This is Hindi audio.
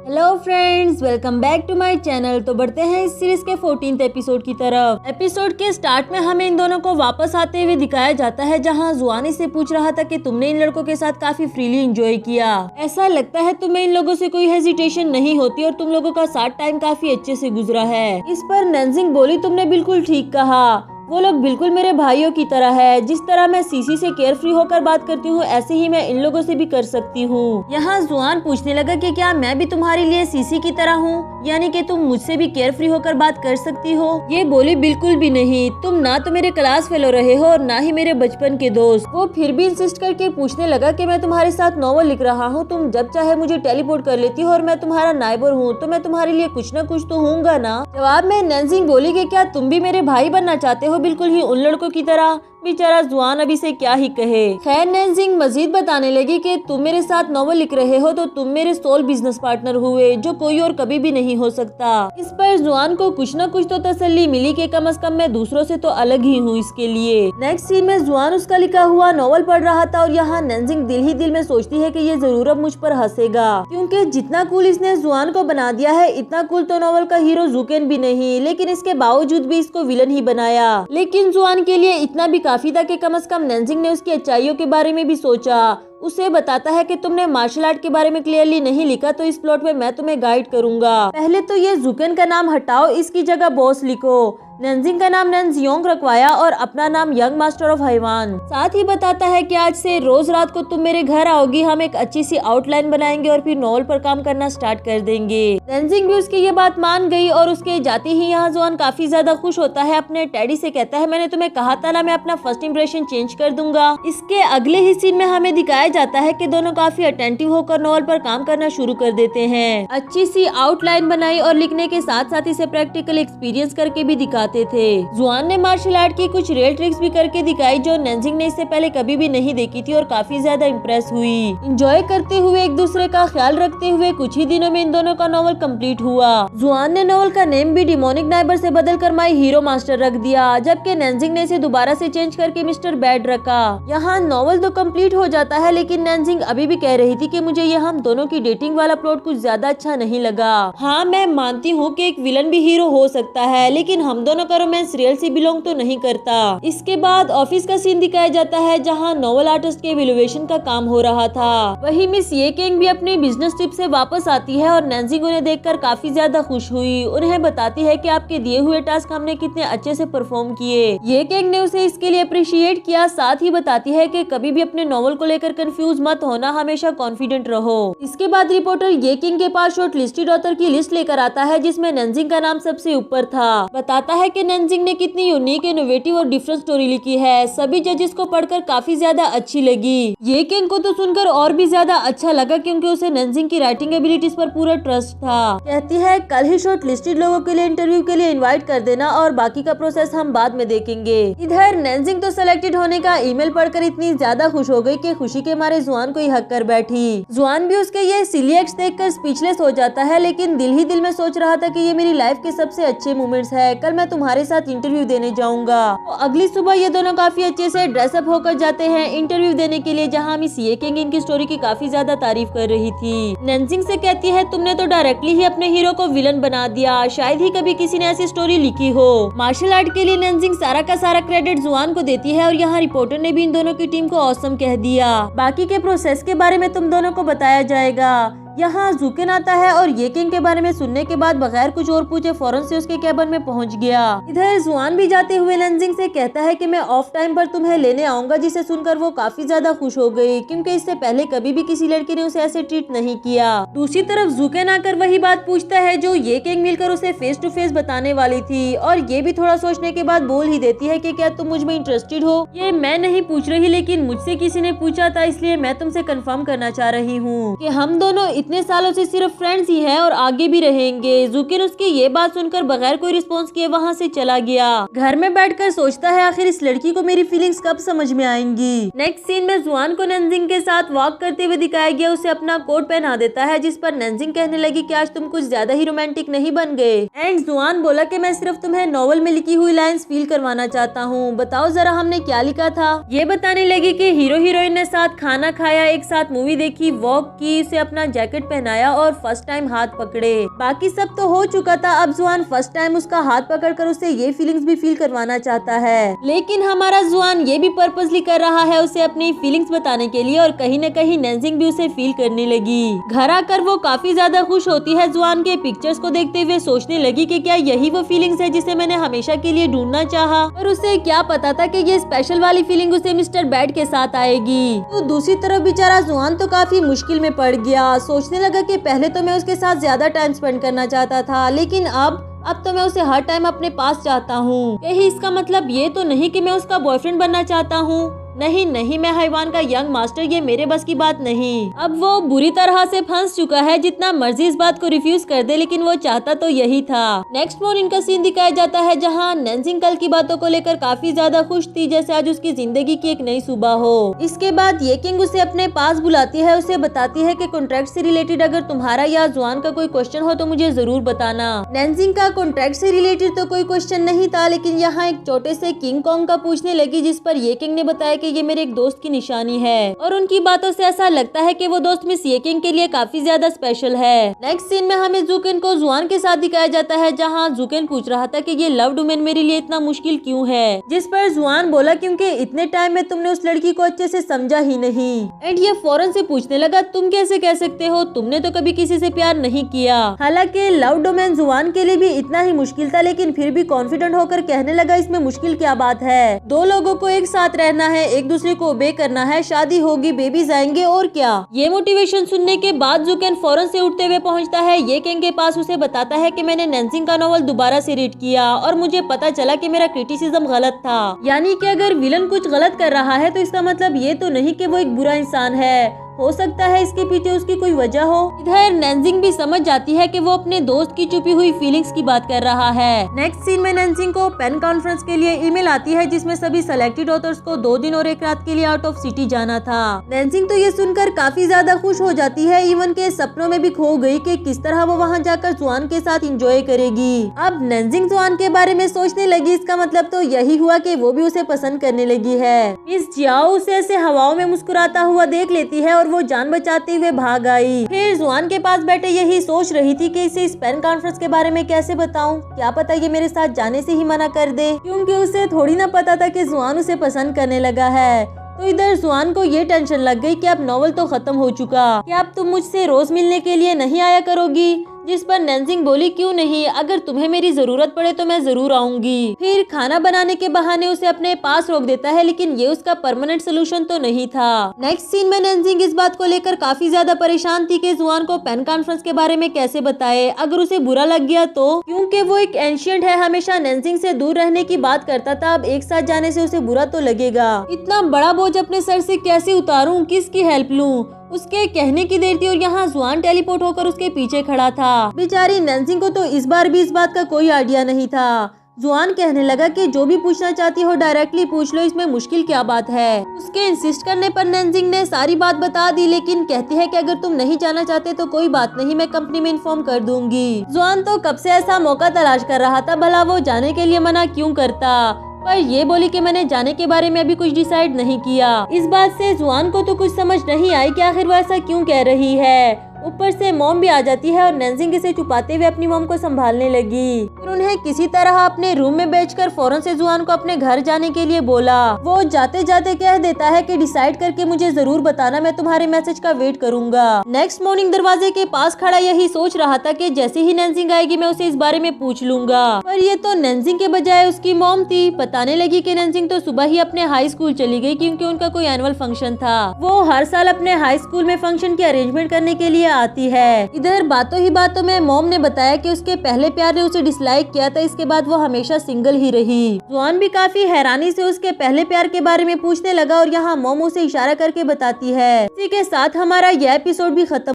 Hello friends, welcome back to my channel. तो बढ़ते हैं इस सीरीज के 14th एपिसोड की तरफ। एपिसोड के स्टार्ट में हमें इन दोनों को वापस आते हुए दिखाया जाता है, जहां जुआन इससे पूछ रहा था कि तुमने इन लड़कों के साथ काफी फ्रीली एंजॉय किया। ऐसा लगता है तुम्हें इन लोगों से कोई हेजिटेशन नहीं होती और तुम लोगों का साथ टाइम काफी अच्छे से गुजरा है। इस पर नैनजिंग बोली, तुमने बिल्कुल ठीक कहा, वो लोग बिल्कुल मेरे भाइयों की तरह है। जिस तरह मैं सीसी से केयर फ्री होकर बात करती हूँ, ऐसे ही मैं इन लोगों से भी कर सकती हूँ। यहाँ जुआन पूछने लगा कि क्या मैं भी तुम्हारे लिए सीसी की तरह हूँ, यानी कि तुम मुझसे भी केयर फ्री होकर बात कर सकती हो। ये बोली, बिल्कुल भी नहीं, तुम ना तो मेरे क्लास फेलो रहे हो और ना ही मेरे बचपन के दोस्त। वो फिर भी इंसिस्ट करके पूछने लगा कि मैं तुम्हारे साथ नॉवल लिख रहा हूँ, तुम जब चाहे मुझे टेलीपोर्ट कर लेती हो और मैं तुम्हारा नाइबर हूँ, तो मैं तुम्हारे लिए कुछ न कुछ तो हूँगा ना। जवाब में नैनजिंग बोली कि क्या तुम भी मेरे भाई बनना चाहते हो, बिल्कुल ही उन लड़कों की तरह। बेचारा जुआन अभी से क्या ही कहे। खैर, नैनजिंग मजीद बताने लगी कि तुम मेरे साथ नॉवल लिख रहे हो तो तुम मेरे सोल बिजनेस पार्टनर हुए, जो कोई और कभी भी नहीं हो सकता। इस पर जुआन को कुछ न कुछ तो तसल्ली मिली कि कम से कम मैं दूसरों से तो अलग ही हूँ इसके लिए। नेक्स्ट सीन में जुआन उसका लिखा हुआ नॉवल पढ़ रहा था और यहाँ नैनजिंग दिल ही दिल में सोचती है कि ये जरूर अब मुझ पर हंसेगा, क्योंकि जितना कूल इसने जुआन को बना दिया है, इतना कूल तो नॉवल का हीरो जुकेन भी नहीं, लेकिन इसके बावजूद भी इसको विलन ही बनाया। लेकिन जुआन के लिए इतना भी काफी था कि कम से कम नैनजिंग ने उसकी अच्छाइयों के बारे में भी सोचा। उसे बताता है कि तुमने मार्शल आर्ट के बारे में क्लियरली नहीं लिखा, तो इस प्लॉट में मैं तुम्हें गाइड करूंगा। पहले तो ये जुकेन का नाम हटाओ, इसकी जगह बॉस लिखो। नैनजिंग का नाम नैनजियोंग रखवाया और अपना नाम यंग मास्टर ऑफ हाइवान। साथ ही बताता है कि आज से रोज रात को तुम मेरे घर आओगी, हम एक अच्छी सी आउटलाइन बनाएंगे और फिर नॉवल पर काम करना स्टार्ट कर देंगे। नैनजिंग भी उसकी ये बात मान गई और उसके जाते ही यहाँ जुआन काफी ज्यादा खुश होता है। अपने टैडी से कहता है, मैंने तुम्हें कहा था ना, मैं अपना फर्स्ट इंप्रेशन चेंज कर दूंगा। इसके अगले ही सीन में हमें दिखाया जाता है कि दोनों काफी अटेंटिव होकर नॉवल पर काम करना शुरू कर देते हैं। अच्छी सी आउटलाइन बनाई और लिखने के साथ साथ इसे प्रैक्टिकल एक्सपीरियंस करके भी दिखाते थे। जुआन ने मार्शल आर्ट की कुछ रियल ट्रिक्स भी करके दिखाई, जो नैनजिंग ने इससे पहले कभी भी नहीं देखी थी और काफी ज्यादा इम्प्रेस हुई। एंजॉय करते हुए, एक दूसरे का ख्याल रखते हुए कुछ ही दिनों में इन दोनों का नॉवल कंप्लीट हुआ। जुआन ने नॉवल का नेम भी डिमोनिक नाइबर से बदलकर माई हीरो मास्टर रख दिया, जबकि नैनजिंग ने इसे दोबारा से चेंज करके मिस्टर बैड रखा। यहाँ नॉवल तो कंप्लीट हो जाता है, लेकिन नैनजिंग अभी भी कह रही थी कि मुझे ये हम दोनों की डेटिंग वाला प्लॉट कुछ ज्यादा अच्छा नहीं लगा। हाँ, मैं मानती हूँ कि एक विलन भी हीरो हो सकता है, लेकिन हम दोनों का रोमांस रियल से बिलोंग तो नहीं करता। इसके बाद ऑफिस का सीन दिखाया जाता है, जहाँ नॉवल आर्टिस्ट के एवेल्युएशन का काम हो रहा था। वही मिस ये किंग भी अपनी बिजनेस ट्रिप से वापस आती है और नैनजिंग उन्हें देखकर काफी ज्यादा खुश हुई। उन्हें बताती है कि आपके दिए हुए टास्क हमने कितने अच्छे से परफॉर्म किए। ये किंग ने उसे इसके लिए अप्रिशिएट किया। साथ ही बताती है कि कभी भी अपने नॉवल को लेकर कंफ्यूज मत होना, हमेशा कॉन्फिडेंट रहो। इसके बाद रिपोर्टर ये किंग के पास शॉर्ट लिस्टेड ऑथर की लिस्ट लेकर आता है, जिसमें नैनजिंग का नाम सबसे ऊपर था। बताता है कि नैनजिंग ने कितनी यूनिक, इनोवेटिव और डिफरेंट स्टोरी लिखी है। सभी जजेस को पढ़कर काफी ज्यादा अच्छी लगी। ये किंग को तो सुनकर और भी ज्यादा अच्छा लगा, क्योंकि उसे नैनजिंग की राइटिंग एबिलिटीज पर पूरा ट्रस्ट था। कहती है, कल ही शॉर्ट लिस्टेड लोगों के लिए इंटरव्यू के लिए इनवाइट कर देना और बाकी का प्रोसेस हम बाद में देखेंगे। इधर नैनजिंग तो सेलेक्टेड होने का ईमेल पढ़कर इतनी ज्यादा खुश हो गई कि खुशी के मारे जुआन को ही हक कर बैठी। जुआन भी उसके ये सिली एक्ट्स देखकर स्पीचलेस हो जाता है, लेकिन दिल ही दिल में सोच रहा था कि ये मेरी लाइफ के सबसे अच्छे मोमेंट्स है। कल मैं तुम्हारे साथ इंटरव्यू देने जाऊंगा। तो अगली सुबह ये दोनों काफी अच्छे से ड्रेसअप होकर जाते हैं इंटरव्यू देने के लिए, जहाँ मिस ये किंग इनकी स्टोरी की काफी ज्यादा तारीफ कर रही थी। नैनजिंग से कहती है, तुमने तो डायरेक्टली ही अपने हीरो को विलन बना दिया, शायद ही कभी किसी ने ऐसी स्टोरी लिखी हो। मार्शल आर्ट के लिए नैनजिंग सारा का सारा क्रेडिट जुआन को देती है और यहाँ रिपोर्टर ने भी इन दोनों की टीम को ऑसम कह दिया। बाकी के प्रोसेस के बारे में तुम दोनों को बताया जाएगा। यहाँ जुकेन आता है और ये किंग के बारे में सुनने के बाद बगैर कुछ और पूछे फौरन से उसके कैबिन में पहुंच गया। इधर जुआन भी जाते हुए नैनजिंग से कहता है कि मैं ऑफ टाइम पर तुम्हें लेने आऊंगा, जिसे सुनकर वो काफी ज्यादा खुश हो गई, क्योंकि इससे पहले कभी भी किसी लड़की ने उसे ऐसे ट्रीट नहीं किया। दूसरी तरफ जुकेन आकर वही बात पूछता है जो ये किंग मिलकर उसे फेस टू फेस बताने वाली थी, और ये भी थोड़ा सोचने के बाद बोल ही देती है कि क्या तुम मुझ में इंटरेस्टेड हो। ये मैं नहीं पूछ रही, लेकिन मुझसे किसी ने पूछा था, इसलिए मैं तुमसे कंफर्म करना चाह रही हूँ कि हम दोनों इतने सालों से सिर्फ फ्रेंड्स ही हैं और आगे भी रहेंगे। जुकेन उसकी ये बात सुनकर बगैर कोई रिस्पॉन्स किए वहाँ से चला गया। घर में बैठकर सोचता है, आखिर इस लड़की को मेरी फीलिंग्स कब समझ में आएंगी। नेक्स्ट सीन में जुआन को नैनजिंग के साथ वॉक करते हुए दिखाया गया। उसे अपना कोट पहना देता है, जिस पर नैनजिंग कहने लगी कि आज तुम कुछ ज्यादा ही रोमांटिक नहीं बन गए। एंड जुआन बोला कि मैं सिर्फ तुम्हें नॉवल में लिखी हुई लाइंस फील करवाना चाहता हूँ, बताओ जरा हमने क्या लिखा था। ये बताने लगी कि हीरो हीरोइन ने साथ खाना खाया, एक साथ मूवी देखी, वॉक की, उसे अपना जैकेट जैकेट पहनाया और फर्स्ट टाइम हाथ पकड़े। बाकी सब तो हो चुका था, अब जुआन फर्स्ट टाइम उसका हाथ पकड़कर उसे ये फीलिंग्स भी फील करवाना चाहता है। लेकिन हमारा जुआन ये भी पर्पसली कर रहा है उसे अपनी फीलिंग्स बताने के लिए, और कहीं न कहीं नेंजिंग भी उसे फील करने लगी। घर आकर वो काफी ज्यादा खुश होती है जुआन के पिक्चर्स को देखते हुए, सोचने लगी कि क्या यही वो फीलिंग्स है जिसे मैंने हमेशा के लिए ढूंढना चाहा। और उसे क्या पता था कि ये स्पेशल वाली फीलिंग उसे मिस्टर बैड के साथ आएगी। तो दूसरी तरफ बेचारा जुआन तो काफी मुश्किल में पड़ गया। सोचने लगा कि पहले तो मैं उसके साथ ज्यादा टाइम स्पेंड करना चाहता था, लेकिन अब तो मैं उसे हर टाइम अपने पास चाहता हूँ। यही इसका मतलब ये तो नहीं कि मैं उसका बॉयफ्रेंड बनना चाहता हूँ। नहीं, मैं हैवान का यंग मास्टर, ये मेरे बस की बात नहीं। अब वो बुरी तरह से फंस चुका है, जितना मर्जी इस बात को रिफ्यूज कर दे, लेकिन वो चाहता तो यही था। नेक्स्ट मॉर्निंग का सीन दिखाया जाता है जहाँ नेंजिंग कल की बातों को लेकर काफी ज्यादा खुश थी, जैसे आज उसकी जिंदगी की एक नई सुबह हो। इसके बाद ये किंग उसे अपने पास बुलाती है, उसे बताती है कि कॉन्ट्रैक्ट से रिलेटेड अगर तुम्हारा या जुआन का कोई क्वेश्चन हो तो मुझे जरूर बताना। नेंजिंग का कॉन्ट्रैक्ट से रिलेटेड तो कोई क्वेश्चन नहीं था, लेकिन यहाँ एक छोटे से किंग कॉन्ग का पूछने लगी, जिस पर ये किंग ने बताया कि ये मेरे एक दोस्त की निशानी है, और उनकी बातों से ऐसा लगता है कि वो दोस्त मिस येकिंग के लिए काफी ज्यादा स्पेशल है। नेक्स्ट सीन में हमें जुकेन को जुआन के साथ दिखाया जाता है, जहाँ जुकेन पूछ रहा था कि ये लव डोमेन मेरे लिए इतना मुश्किल क्यों है, जिस पर जुआन बोला क्योंकि इतने टाइम में तुमने उस लड़की को अच्छे से समझा ही नहीं। एंड ये फौरन से पूछने लगा, तुम कैसे कह सकते हो, तुमने तो कभी किसी से प्यार नहीं किया। हालांकि लव डोमेन जुआन के लिए भी इतना ही मुश्किल था, लेकिन फिर भी कॉन्फिडेंट होकर कहने लगा, इसमें मुश्किल क्या बात है, दो लोगों को एक साथ रहना है, एक दूसरे को ओबे करना है, शादी होगी, बेबीज आएंगे, और क्या। ये मोटिवेशन सुनने के बाद जुकेन फौरन से उठते हुए पहुंचता है ये किंग के पास, उसे बताता है कि मैंने नेंजिंग का नॉवल दोबारा से रीड किया और मुझे पता चला कि मेरा क्रिटिसिज्म गलत था। यानी कि अगर विलन कुछ गलत कर रहा है तो इसका मतलब ये तो नहीं कि वो एक बुरा इंसान है, हो सकता है इसके पीछे उसकी कोई वजह हो। इधर नेंजिंग भी समझ जाती है कि वो अपने दोस्त की छुपी हुई फीलिंग्स की बात कर रहा है। नेक्स्ट सीन में नेंजिंग को पेन कॉन्फ्रेंस के लिए ईमेल आती है, जिसमें सभी सेलेक्टेड ऑथर्स को 2 दिन और 1 रात के लिए आउट ऑफ सिटी जाना था। नेंजिंग तो ये सुनकर काफी ज्यादा खुश हो जाती है, इवन के सपनों में भी खो गई कि किस तरह वो वहाँ जाकर जुआन के साथ एंजॉय करेगी। अब नेंजिंग जुआन के बारे में सोचने लगी, इसका मतलब तो यही हुआ कि वो भी उसे पसंद करने लगी है। मिस जियाओ उसे ऐसे हवाओं में मुस्कुराता हुआ देख लेती है और वो जान बचाते हुए भाग आई। फिर जुआन के पास बैठे यही सोच रही थी कि इसे इस पेन कॉन्फ्रेंस के बारे में कैसे बताऊं, क्या पता ये मेरे साथ जाने से ही मना कर दे, क्योंकि उसे थोड़ी ना पता था कि जुआन उसे पसंद करने लगा है। तो इधर जुआन को ये टेंशन लग गई कि अब नॉवल तो खत्म हो चुका, कि अब तुम मुझसे रोज मिलने के लिए नहीं आया करोगी, जिस पर नेंजिंग बोली, क्यों नहीं, अगर तुम्हें मेरी जरूरत पड़े तो मैं जरूर आऊंगी। फिर खाना बनाने के बहाने उसे अपने पास रोक देता है, लेकिन ये उसका परमानेंट सोल्यूशन तो नहीं था। नेक्स्ट सीन में नेंजिंग इस बात को लेकर काफी ज्यादा परेशान थी कि जुआन को पेन कॉन्फ्रेंस के बारे में कैसे बताए, अगर उसे बुरा लग गया तो, क्योंकि वो एक एंशिएंट है, हमेशा नेंजिंग से दूर रहने की बात करता था, अब एक साथ जाने से उसे बुरा तो लगेगा। इतना बड़ा बोझ अपने सर से कैसे उतारूं, किसकी हेल्प लूं, उसके कहने की देर थी और यहाँ जुआन टेलीपोर्ट होकर उसके पीछे खड़ा था। बेचारी नेंजिंग को तो इस बार भी इस बात का कोई आइडिया नहीं था। जुआन कहने लगा कि जो भी पूछना चाहती हो डायरेक्टली पूछ लो, इसमें मुश्किल क्या बात है। उसके इंसिस्ट करने पर नेंजिंग ने सारी बात बता दी, लेकिन कहती है कि अगर तुम नहीं जाना चाहते तो कोई बात नहीं, मैं कंपनी में इन्फॉर्म कर दूंगी। जुआन तो कब से ऐसा मौका तलाश कर रहा था, भला वो जाने के लिए मना क्यों करता, पर ये बोली कि मैंने जाने के बारे में अभी कुछ डिसाइड नहीं किया। इस बात से जुआन को तो कुछ समझ नहीं आई कि आखिर वो ऐसा क्यों कह रही है। ऊपर से मॉम भी आ जाती है और नेंजिंग इसे छुपाते हुए अपनी मॉम को संभालने लगी। फिर उन्हें किसी तरह अपने रूम में बेचकर फौरन से जुआन को अपने घर जाने के लिए बोला। वो जाते जाते कह देता है कि डिसाइड करके मुझे जरूर बताना, मैं तुम्हारे मैसेज का वेट करूंगा। नेक्स्ट मॉर्निंग दरवाजे के पास खड़ा यही सोच रहा था कि जैसे ही नेंजिंग आएगी मैं उसे इस बारे में पूछ लूंगा, पर ये तो नेंजिंग के बजाय उसकी मॉम थी। बताने लगी कि नेंजिंग तो सुबह ही अपने हाई स्कूल चली गई क्योंकि उनका कोई एनुअल फंक्शन था। वो हर साल अपने हाई स्कूल में फंक्शन की अरेंजमेंट करने के लिए आती है। इधर बातों ही बातों में मॉम ने बताया कि उसके पहले प्यार ने उसे डिसलाइक किया था, इसके बाद वो हमेशा सिंगल ही रही। जुआन भी काफी हैरानी से उसके पहले प्यार के बारे में पूछने लगा और यहाँ मॉम उसे इशारा करके बताती है। इसी के साथ हमारा यह एपिसोड भी खत्म।